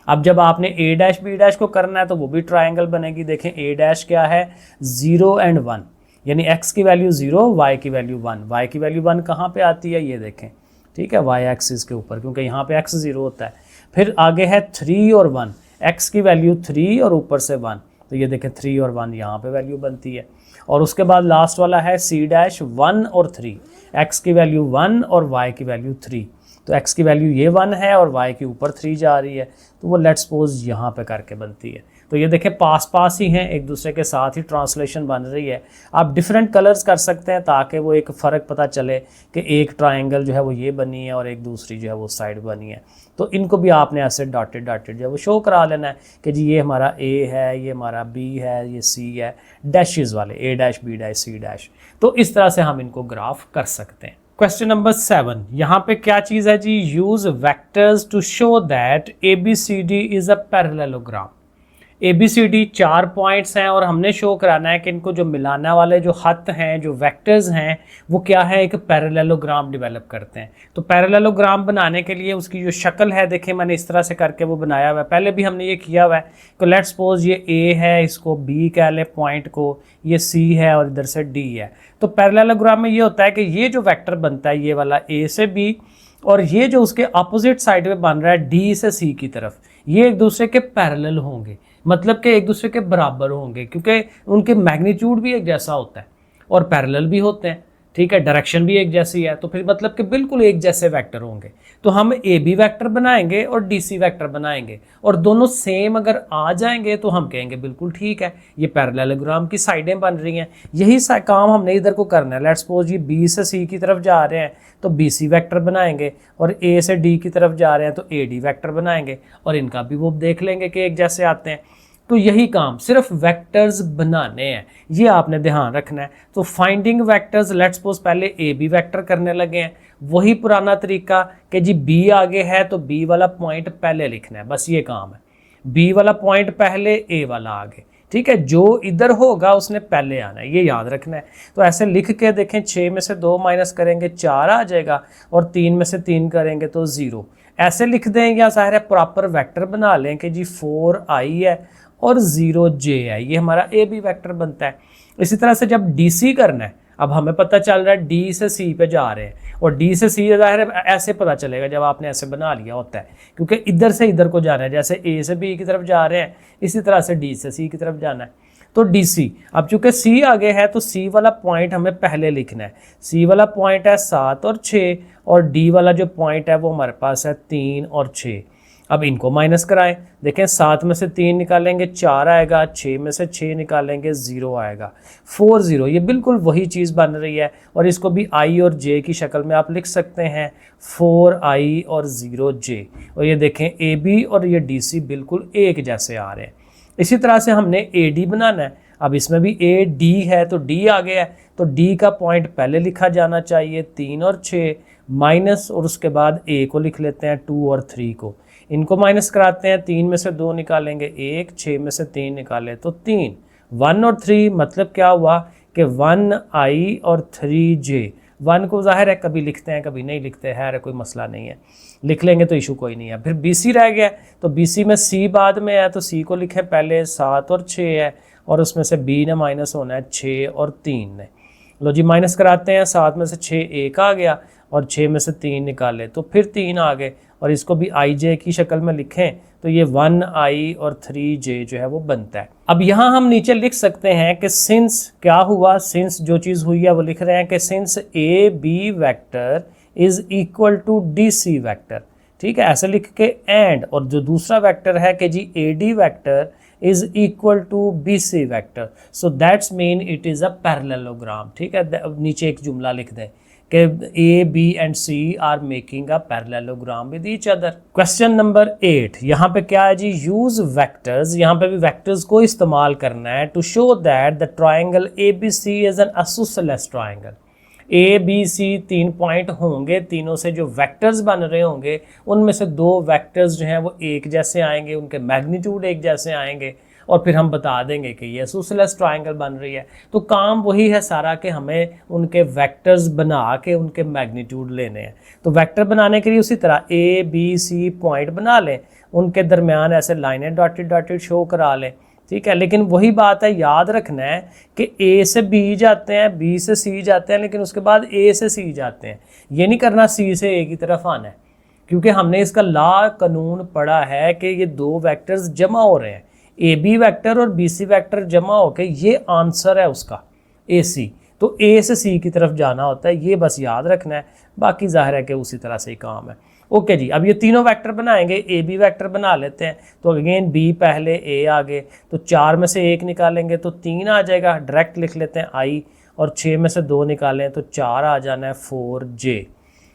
अब जब आपने ए डैश बी डैश को करना है तो वो भी ट्रायंगल बनेगी। देखें ए डैश क्या है, 0 एंड 1, यानी x की वैल्यू 0, y की वैल्यू 1। y की वैल्यू 1 कहाँ पे आती है, ये देखें, ठीक है, y एक्सिस के ऊपर, क्योंकि यहाँ पे x 0 होता है। फिर आगे है 3 और 1, x की वैल्यू 3 और ऊपर से 1, तो ये देखें 3 और 1 यहाँ पे वैल्यू बनती है। और उसके बाद लास्ट वाला है c डैश 1 और 3, x की वैल्यू 1 और y की वैल्यू 3, तो x की वैल्यू ये 1 है और y के ऊपर 3 जा रही है, तो वो लेट्स सपोज यहाँ पे करके बनती है। तो ये देखें पास पास ही हैं, एक दूसरे के साथ ही ट्रांसलेशन बन रही है। आप डिफरेंट कलर्स कर सकते हैं ताकि वो एक फ़र्क पता चले कि एक ट्रायंगल जो है वो ये बनी है और एक दूसरी जो है वो साइड बनी है। तो इनको भी आपने ऐसे डॉटेड डॉटेड जो है वो शो करा लेना है कि जी ये हमारा ए है, ये हमारा बी है, ये सी है, डैशेस वाले A dash B dash C dash. तो इस तरह से हम इनको ग्राफ कर सकते हैं। क्वेश्चन नंबर 7, यहाँ पे क्या चीज़ है जी, use vectors to show that ABCD is a parallelogram. ABCD 4 points हैं और हमने शो कराना है कि इनको जो मिलाने वाले जो खत हैं, जो वेक्टर्स हैं, वो क्या है, एक पैरेललोग्राम डेवलप करते हैं। तो पैरेललोग्राम बनाने के लिए उसकी जो शक्ल है, देखें मैंने इस तरह से करके वो बनाया हुआ है, पहले भी हमने ये किया हुआ है। तो लेट्स सपोज ये A है, इसको B कह लें पॉइंट को, ये C है और इधर से D है। तो पैरेललोग्राम में ये होता है कि ये जो वेक्टर बनता है ये वाला A से B, और ये जो उसके अपोजिट साइड में बन रहा है D से C की तरफ, ये एक दूसरे के पैरेलल होंगे, मतलब कि एक दूसरे के बराबर होंगे, क्योंकि उनके मैग्नीट्यूड भी एक जैसा होता है और पैरेलल भी होते हैं। ठीक है, डायरेक्शन भी एक जैसी है, तो फिर मतलब कि बिल्कुल एक जैसे वेक्टर होंगे। तो हम ए बी वैक्टर बनाएंगे और डी सी वैक्टर बनाएंगे, और दोनों सेम अगर आ जाएंगे तो हम कहेंगे बिल्कुल ठीक है, ये पैरेललोग्राम की साइडें बन रही हैं। यही काम हमने इधर को करना है। लेट्स सपोज ये बी से सी की तरफ जा रहे हैं तो बी सी वैक्टर बनाएंगे, और ए से डी की तरफ जा रहे हैं तो ए डी वैक्टर बनाएंगे, और इनका भी वो देख लेंगे कि एक जैसे आते हैं। तो यही काम सिर्फ वेक्टर्स बनाने हैं, ये आपने ध्यान रखना है। तो फाइंडिंग वेक्टर्स, लेट्स सपोज पहले ए बी वेक्टर करने लगे हैं, वही पुराना तरीका कि जी बी आगे है तो बी वाला पॉइंट पहले लिखना है, बस ये काम है। बी वाला पॉइंट पहले, ए वाला आगे, ठीक है, जो इधर होगा उसने पहले आना है, ये याद रखना है। तो ऐसे लिख के देखें, 6 में से 2 माइनस करेंगे 4 आ जाएगा, और 3 में से 3 करेंगे तो 0 ऐसे लिख दें, या ज़ाहिर है प्रॉपर वेक्टर बना लें कि जी 4i है और 0j है, ये हमारा ए बी वैक्टर बनता है। इसी तरह से जब डी सी करना है, अब हमें पता चल रहा है डी से सी पे जा रहे हैं, और डी से सी ज़ाहिर है ऐसे पता चलेगा जब आपने ऐसे बना लिया होता है, क्योंकि इधर से इधर को जाना है, जैसे ए से बी की तरफ जा रहे हैं इसी तरह से डी से सी की तरफ जाना है। तो डी सी, अब चूंकि सी आगे है तो सी वाला पॉइंट हमें पहले लिखना है। सी वाला पॉइंट है 7 और 6, और डी वाला जो पॉइंट है वो हमारे पास है 3 और 6। अब इनको माइनस कराएं, देखें 7 में से 3 निकालेंगे 4 आएगा, 6 में से 6 निकालेंगे 0 आएगा, 4 0, ये बिल्कुल वही चीज़ बन रही है। और इसको भी i और j की शक्ल में आप लिख सकते हैं, 4i और 0j। और ये देखें ए बी और ये डी सी बिल्कुल एक जैसे आ रहे हैं। इसी तरह से हमने ए डी बनाना है। अब इसमें भी ए डी है तो डी आ गया है, तो डी का पॉइंट पहले लिखा जाना चाहिए, 3 और 6 माइनस, और उसके बाद ए को लिख लेते हैं 2 और 3 को, इनको माइनस कराते हैं, 3 में से 2 निकालेंगे 1, 6 में से 3 निकाले तो 3, 1 और 3, मतलब क्या हुआ कि 1i और 3j। 1 को ज़ाहिर है कभी लिखते हैं कभी नहीं लिखते हैं, कोई मसला नहीं है, लिख लेंगे तो इशू कोई नहीं है। फिर बी सी रह गया, तो बी सी में सी बाद में है तो सी को लिखें पहले, 7 और 6 है, और उसमें से बी ने माइनस होना है 6 और 3 ने। लो जी माइनस कराते हैं, 7 में से 6 1 आ गया, और 6 में से 3 निकाले तो फिर 3 आ गए, और इसको भी आई जे की शक्ल में लिखें तो ये 1i और 3j जो है वो बनता है। अब यहाँ हम नीचे लिख सकते हैं कि सिंस क्या हुआ, सिंस जो चीज़ हुई है वो लिख रहे हैं कि since A B vector is equal to D C vector, ठीक है, ऐसे लिख के एंड, और जो दूसरा वेक्टर है कि जी A D vector is equal to B C vector, so that's mean it is a parallelogram. ठीक है, नीचे एक जुमला लिख दें कि A B and C are making a parallelogram with each other. Question number 8, यहाँ पे क्या है जी, यूज वेक्टर्स, यहाँ पे भी वेक्टर्स को इस्तेमाल करना है to show that the triangle A B C is an isosceles triangle. A B C 3 point होंगे, तीनों से जो वेक्टर्स बन रहे होंगे उनमें से 2 वेक्टर्स जो हैं वो एक जैसे आएंगे, उनके मैग्नीट्यूड एक जैसे आएंगे, और फिर हम बता देंगे कि ये आइसोसेलेस ट्रायंगल बन रही है। तो काम वही है सारा कि हमें उनके वेक्टर्स बना के उनके मैग्नीट्यूड लेने हैं। तो वेक्टर बनाने के लिए उसी तरह ए बी सी पॉइंट बना लें, उनके दरमियान ऐसे लाइनें डॉटेड डॉटेड शो करा लें, ठीक है। लेकिन वही बात है, याद रखना है कि ए से बी जाते हैं, बी से सी जाते हैं, लेकिन उसके बाद ए से सी जाते हैं। ये नहीं करना सी से ए की तरफ आना है, क्योंकि हमने इसका ला कानून पढ़ा है कि ये दो वेक्टर्स जमा हो रहे हैं, ए बी वैक्टर और बी सी वैक्टर जमा होके ये आंसर है उसका ए सी। तो ए से सी की तरफ जाना होता है, ये बस याद रखना है। बाकी जाहिर है कि उसी तरह से ही काम है। ओके जी, अब ये तीनों वेक्टर बनाएंगे, ए बी वेक्टर बना लेते हैं। तो अगेन बी पहले ए आगे, तो 4 में से 1 निकालेंगे तो 3 आ जाएगा, डायरेक्ट लिख लेते हैं आई, और 6 में से 2 निकालें तो 4 आ जाना है 4j।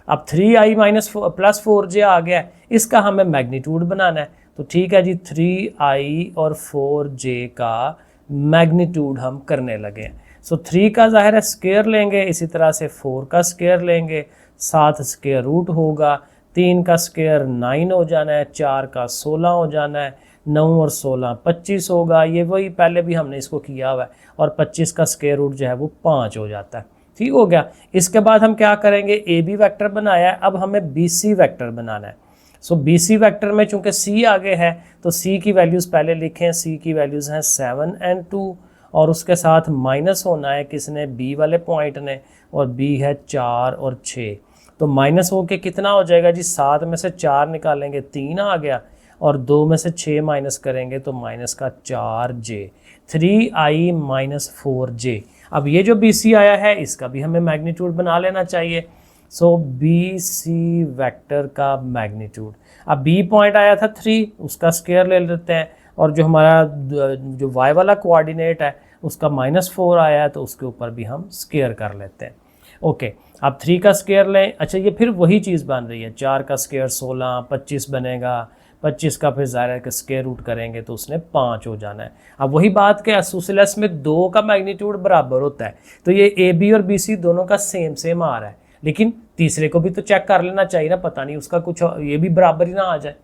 अब 3i माइनस प्लस 4j आ गया है, इसका हमें मैग्नीट्यूड बनाना है। तो ठीक है जी, 3i और 4j का मैग्नीट्यूड हम करने लगे हैं। सो 3 का ज़ाहिर है स्क्वायर लेंगे, इसी तरह से 4 का स्क्वायर लेंगे, 7 स्क्वायर रूट होगा, 3 का स्क्वायर 9 हो जाना है, 4 का 16 हो जाना है, 9 और 16 25 होगा। ये वही पहले भी हमने इसको किया हुआ है, और 25 का स्क्वायर रूट जो है वो 5 हो जाता है। ठीक हो गया। इसके बाद हम क्या करेंगे, ए बी वैक्टर बनाया है, अब हमें बी सी वैक्टर बनाना है। सो बी सी वैक्टर में चूंकि सी आगे है तो सी की वैल्यूज़ पहले लिखें। सी की वैल्यूज़ हैं 7 और 2, और उसके साथ माइनस होना है किसने, बी वाले पॉइंट ने, और बी है 4 और 6। तो माइनस हो के कितना हो जाएगा जी, 7 में से 4 निकालेंगे 3 आ गया, और 2 में से 6 माइनस करेंगे तो माइनस का 4j, 3i माइनस 4j। अब ये जो बी सी आया है इसका भी हमें मैग्नीट्यूड बना लेना चाहिए। सो बी सी वैक्टर का मैग्नीट्यूड, अब बी पॉइंट आया था 3, उसका स्क्वायर ले लेते हैं, और जो हमारा जो y वाला कोऑर्डिनेट है उसका -4 आया है तो उसके ऊपर भी हम स्क्वायर कर लेते हैं। ओके, अब 3 का स्क्वायर लें। अच्छा, ये फिर वही चीज़ बन रही है, 4 का स्क्वायर 16, 25 बनेगा, 25 का फिर ज़ाहिर है कि स्क्वायर रूट करेंगे तो उसने 5 हो जाना है। अब वही बात कि आइसोसेलेस में 2 का मैग्नीट्यूड बराबर होता है, तो ये ए बी और बी सी दोनों का सेम आ रहा है, लेकिन तीसरे को भी तो चेक कर लेना चाहिए ना, पता नहीं उसका कुछ ये भी बराबर ही ना आ जाए।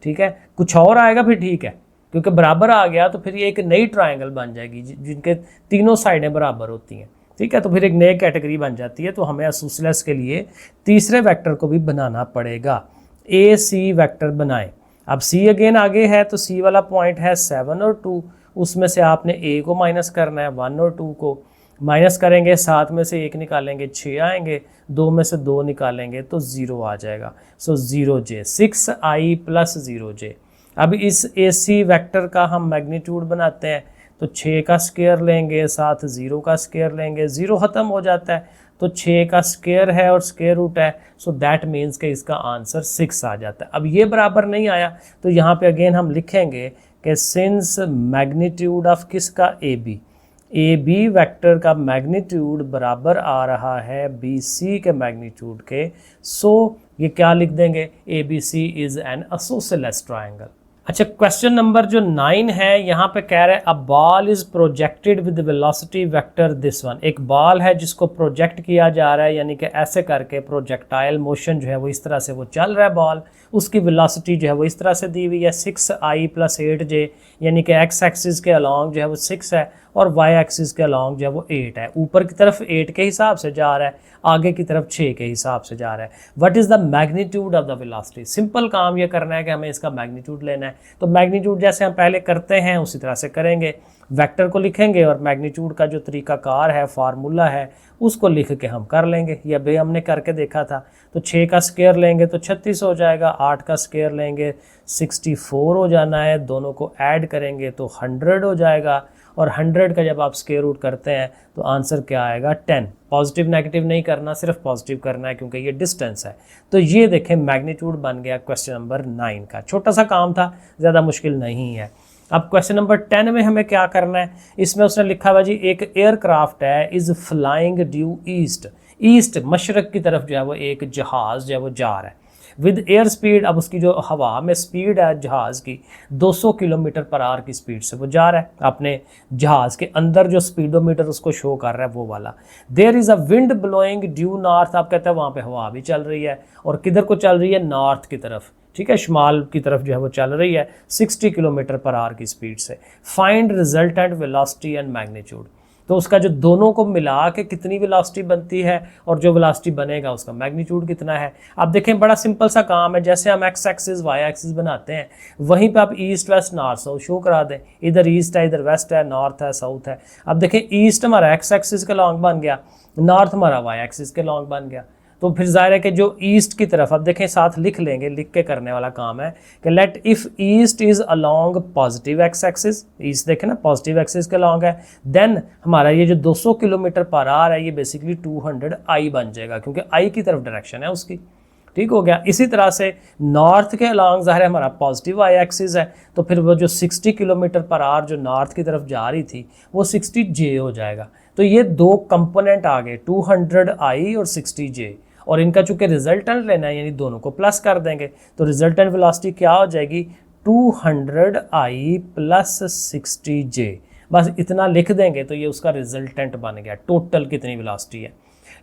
ठीक है, कुछ और आएगा फिर ठीक है, क्योंकि बराबर आ गया तो फिर ये एक नई ट्रायंगल बन जाएगी जिनके तीनों साइडें बराबर होती हैं। ठीक है, तो फिर एक नई कैटेगरी बन जाती है। तो हमें आइसोसेलेस के लिए तीसरे वेक्टर को भी बनाना पड़ेगा। ए सी वेक्टर बनाएं। अब सी अगेन आगे है, तो सी वाला पॉइंट है 7 और 2, उसमें से आपने ए को माइनस करना है, 1 और 2 को माइनस करेंगे, 7 में से 1 निकालेंगे 6 आएंगे, 2 में से 2 निकालेंगे तो 0 आ जाएगा। सो 0j, 6i प्लस 0j। अब इस ए सी वैक्टर का हम मैग्नीट्यूड बनाते हैं, तो 6 का स्क्वायर लेंगे, साथ 0 का स्क्वायर लेंगे, 0 ख़त्म हो जाता है, तो 6 का स्क्वायर है और स्क्वायर रूट है, सो दैट मीन्स कि इसका आंसर 6 आ जाता है। अब ये बराबर नहीं आया तो यहाँ पे अगेन हम लिखेंगे कि सिंस मैग्नीट्यूड ऑफ किसका, ए बी वेक्टर का मैग्नीट्यूड बराबर आ रहा है बी सी के मैग्नीट्यूड के, सो ये क्या लिख देंगे, A B C is an isosceles triangle. अच्छा, क्वेश्चन नंबर जो 9 है यहाँ पे कह रहे हैं a ball is projected with velocity vector this one. एक बॉल है जिसको प्रोजेक्ट किया जा रहा है, यानी कि ऐसे करके प्रोजेक्टाइल मोशन जो है वो इस तरह से वो चल रहा है बॉल, उसकी वेलोसिटी जो है वो इस तरह से दी हुई है 6i प्लस 8j, यानी कि एक्स एक्सिस के अलॉन्ग जो है वो 6 है और वाई एक्सिस के अलॉन्ग जो है वो 8 है। ऊपर की तरफ 8 के हिसाब से जा रहा है, आगे की तरफ 6 के हिसाब से जा रहा है। What is the magnitude of the velocity. Simple काम ये करना है कि हमें इसका मैग्नीट्यूड लेना है। तो मैग्नीट्यूड जैसे हम पहले करते हैं उसी तरह से करेंगे, वेक्टर को लिखेंगे और मैग्नीट्यूड का जो तरीकाकार है, फार्मूला है, उसको लिख के हम कर लेंगे। ये अभी हमने करके देखा था। तो 6 का स्क्वायर लेंगे तो 36 हो जाएगा, 8 का स्क्वायर लेंगे 64 हो जाना है, दोनों को ऐड करेंगे तो 100 हो जाएगा, और 100 का जब आप स्क्वायर रूट करते हैं तो आंसर क्या आएगा, 10। पॉजिटिव नेगेटिव नहीं करना, सिर्फ पॉजिटिव करना है क्योंकि ये डिस्टेंस है। तो ये देखें मैग्नीट्यूड बन गया क्वेश्चन नंबर 9 का। छोटा सा काम था, ज़्यादा मुश्किल नहीं है। अब क्वेश्चन नंबर 10 में हमें क्या करना है, इसमें उसने लिखा हुआ जी एक एयरक्राफ्ट है is flying due east, east Mashrak की तरफ जो है वो एक जहाज़ जो है वो जा रहा है। विद एयर स्पीड, अब उसकी जो हवा में स्पीड है जहाज़ की 200 किलोमीटर पर आवर की स्पीड से वो जा रहा है। अपने जहाज़ के अंदर जो स्पीडोमीटर उसको शो कर रहा है वो वाला। There is a wind blowing due north, आप कहते हैं वहाँ पे हवा भी चल रही है और किधर को चल रही है, नॉर्थ की तरफ, ठीक है, शुमाल की तरफ जो है वो चल रही है 60 किलोमीटर पर आवर की स्पीड से। Find resultant velocity and magnitude, तो उसका जो दोनों को मिला के कितनी वेलोसिटी बनती है और जो वेलोसिटी बनेगा उसका मैग्नीट्यूड कितना है। आप देखें बड़ा सिंपल सा काम है, जैसे हम एक्स एक्सिस वाई एक्सिस बनाते हैं वहीं पे आप east west north south show करा दें, इधर ईस्ट है, इधर वेस्ट है, नॉर्थ है, साउथ है। अब देखें ईस्ट हमारा एक्स एक्सिस के लॉन्ग बन गया, नॉर्थ हमारा वाई एक्सिस के लॉन्ग बन गया। तो फिर जाहिर है कि जो ईस्ट की तरफ, अब देखें साथ लिख लेंगे, लिख के करने वाला काम है कि let if east is along positive x axis, east देखें ना पॉजिटिव एक्सिस के अलोंग है, देन हमारा ये जो 200 किलोमीटर पर आवर है ये बेसिकली 200 आई बन जाएगा, क्योंकि आई की तरफ डायरेक्शन है उसकी। ठीक हो गया। इसी तरह से नॉर्थ के अलोंग ज़ाहिर है हमारा पॉजिटिव आई एक्सिस है, तो फिर वो जो 60 किलोमीटर पर आवर जो नॉर्थ की तरफ जा रही थी वो 60 जे हो जाएगा। तो ये दो कंपोनेंट आ गए, 200 आई और 60 जे, और इनका चूंकि रिजल्टेंट लेना है यानी दोनों को प्लस कर देंगे, तो रिजल्टेंट वेलोसिटी क्या हो जाएगी, 200 आई प्लस 60 जे। बस इतना लिख देंगे तो ये उसका रिजल्टेंट बन गया, टोटल कितनी वेलोसिटी है।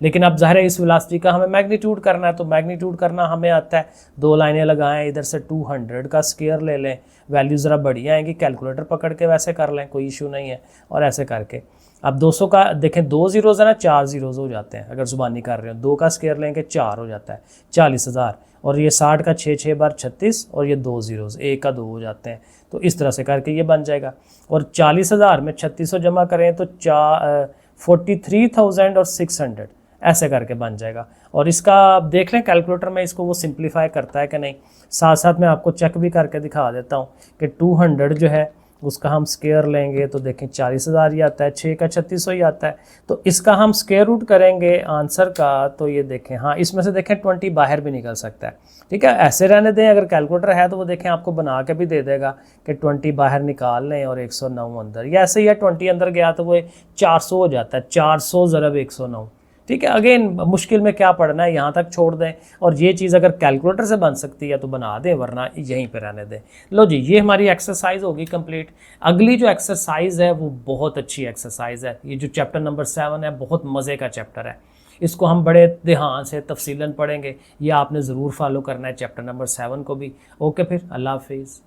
लेकिन अब ज़ाहिर है इस वेलोसिटी का हमें मैग्नीट्यूड करना है, तो मैग्नीट्यूड करना हमें आता है, दो लाइनें लगाएं, इधर से 200 का स्क्वायर ले लें, वैल्यू ज़रा बड़ी आएंगी, कैलकुलेटर पकड़ के वैसे कर लें, कोई इशू नहीं है, और ऐसे करके अब 200 का देखें, 2 ज़ीरोज़ है ना, 4 ज़ीरोज़ हो जाते हैं अगर ज़ुबानी कर रहे हो, 2 का स्क्वायर लेंगे 4 हो जाता है 40,000, और ये 60 का 6 बार 36, और ये 2 ज़ीरोज़, 1 का 2 हो जाते हैं। तो इस तरह से करके ये बन जाएगा, और 40,000 में 3600 जमा करें तो 43,600 ऐसे करके बन जाएगा। और इसका आप देख लें कैलकुलेटर में इसको वो सिंप्लीफाई करता है कि नहीं, साथ साथ मैं आपको चेक भी करके दिखा देता हूँ कि 200 जो है उसका हम स्क्वायर लेंगे तो देखें 40,000 ही आता है, 6 का 3600 ही आता है। तो इसका हम स्क्वायर रूट करेंगे आंसर का, तो ये देखें, हाँ इसमें से देखें 20 बाहर भी निकल सकता है, ठीक है, ऐसे रहने दें। अगर कैलकुलेटर है तो वो देखें आपको बना के भी दे देगा कि 20 बाहर निकाल लें और 109 अंदर, या ऐसे ही है 20 अंदर गया तो वो 400 हो जाता है, 400 ज़रब 109, ठीक है। अगेन मुश्किल में क्या पढ़ना है, यहाँ तक छोड़ दें, और ये चीज़ अगर कैलकुलेटर से बन सकती है तो बना दें, वरना यहीं पे रहने दें। लो जी, ये हमारी एक्सरसाइज होगी कंप्लीट। अगली जो एक्सरसाइज है वो बहुत अच्छी एक्सरसाइज है, ये जो चैप्टर नंबर 7 है बहुत मज़े का चैप्टर है, इसको हम बड़े ध्यान से तफसीलन पढ़ेंगे, ये आपने ज़रूर फॉलो करना है चैप्टर नंबर 7 को भी। ओके, फिर अल्लाह हाफिज़।